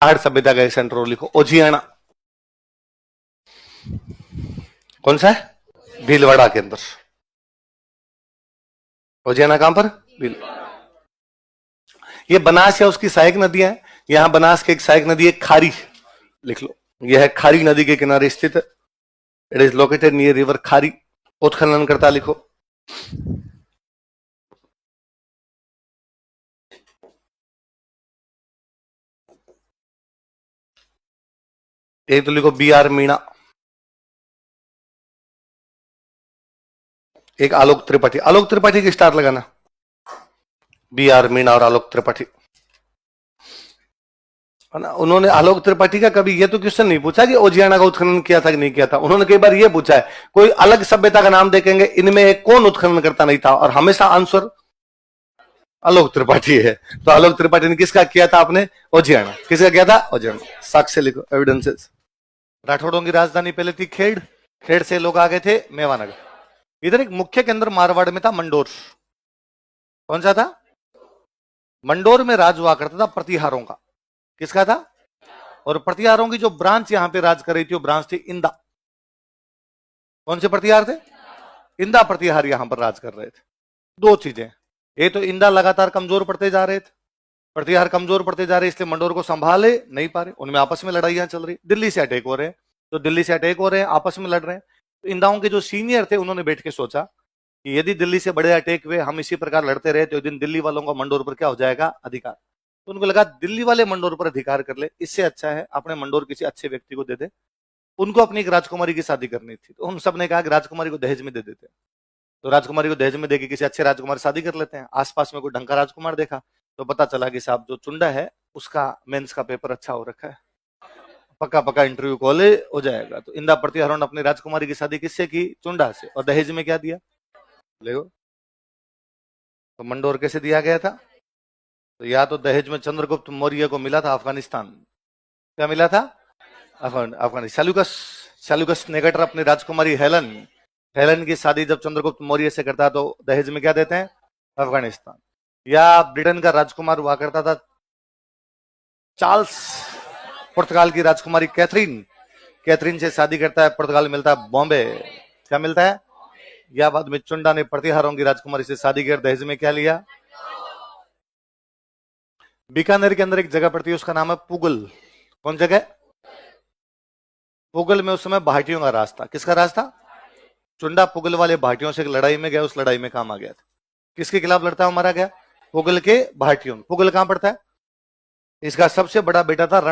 आहट सभ्यता का एक सेंटर लिखो, ओजियाना। कौन सा है? भीलवाड़ा के अंदर। ओजियाना कहां पर? ये बनास या उसकी सहायक नदियां हैं। यहां बनास की एक सहायक नदी है खारी, लिख लो। यह है खारी नदी के किनारे स्थित है। It is located near river Khari. उत्खनन करता लिखो। एक तो लिखो बी आर मीणा, एक आलोक त्रिपाठी। आलोक त्रिपाठी की स्टार लगाना, बी आर मीणा और आलोक त्रिपाठी। उन्होंने आलोक त्रिपाठी का कभी ये तो क्वेश्चन नहीं पूछा कि ओजियाना का उत्खनन किया था कि नहीं किया था। उन्होंने कई बार ये पूछा है कोई अलग सभ्यता का नाम देखेंगे, इनमें कौन उत्खनन करता नहीं था, और हमेशा आंसर आलोक त्रिपाठी है। तो आलोक त्रिपाठी ने किसका किया था? आपने ओजियाना। किसका किया था? ओजियाना। साक्ष्य लिखो, एविडेंसेस। राठौड़ों की राजधानी पहले थी खेड़, खेड़ से लोग आ गए थे मेवानगर। इधर एक मुख्य केंद्र मारवाड़ में था मंडोर। कौन सा था? मंडोर में राज हुआ करता था प्रतिहारों का। किसका था? और प्रतिहारों की जो ब्रांच यहां पे राज कर रही थी वो ब्रांच थी इंदा। कौन से प्रतिहार थे? इंदा प्रतिहार यहां पर राज कर रहे थे। दो चीजें, ये तो इंदा लगातार कमजोर पड़ते जा रहे थे, प्रतिहार कमजोर पड़ते जा रहे, इसलिए मंडोर को संभाले नहीं पा रहे। उनमें आपस में लड़ाइयां चल रही, दिल्ली से अटैक हो रहे हैं, तो दिल्ली से अटैक हो रहे हैं, आपस में लड़ रहे हैं। तो इंदाओं के जो सीनियर थे उन्होंने बैठ के सोचा कि यदि दिल्ली से बड़े अटैक हुए, हम इसी प्रकार लड़ते रहे, तो एक दिन दिल्ली वालों का मंडोर पर क्या हो जाएगा? अधिकार। तो उनको लगा दिल्ली वाले मंडोर पर अधिकार कर ले, इससे अच्छा है अपने मंडोर किसी अच्छे व्यक्ति को दे दे। उनको अपनी एक राजकुमारी की शादी करनी थी, तो उन सब ने कहा कि राजकुमारी को दहेज में दे देते हैं। तो राजकुमारी को दहेज में देके किसी अच्छे राजकुमार शादी कर लेते हैं। आसपास में कोई ढंग का राजकुमार देखा तो पता चला कि साहब जो चुंडा है उसका मेंस का पेपर अच्छा हो रखा है, पक्का पक्का इंटरव्यू कॉल हो जाएगा। तो इंदा प्रतिहारों ने अपनी राजकुमारी की शादी किससे की? चुंडा से। और दहेज में क्या दिया? देखो तो मंडोर कैसे दिया गया था? तो या तो दहेज में चंद्रगुप्त मौर्य को मिला था अफगानिस्तान। क्या मिला था? अफगानिस्तान। सैल्यूकस निकेटर अपनी राजकुमारी हेलन, हेलन की शादी जब चंद्रगुप्त मौर्य से करता तो दहेज में क्या देते हैं? अफगानिस्तान। या ब्रिटेन का राजकुमार हुआ करता था चार्ल्स, पुर्तगाल की राजकुमारी कैथरीन, कैथरीन से शादी करता है, पुर्तगाल मिलता है बॉम्बे। क्या मिलता है? या बाद में चुंडा ने प्रतिहारों की राजकुमारी से शादी कर दहेज में क्या लिया? बीकानेर के अंदर एक जगह पड़ती है, उसका नाम है पुगल। कौन जगह? पुगल में उस समय भाटियों का राज था। किसका राज था? चुंडा पुगल वाले भाटियों से एक लड़ाई में गया, उस लड़ाई में काम आ गया था। किसके खिलाफ लड़ता है? मारा गया पुगल के भाटियों। पुगल कहां पड़ता है? इसका सबसे बड़ा बेटा था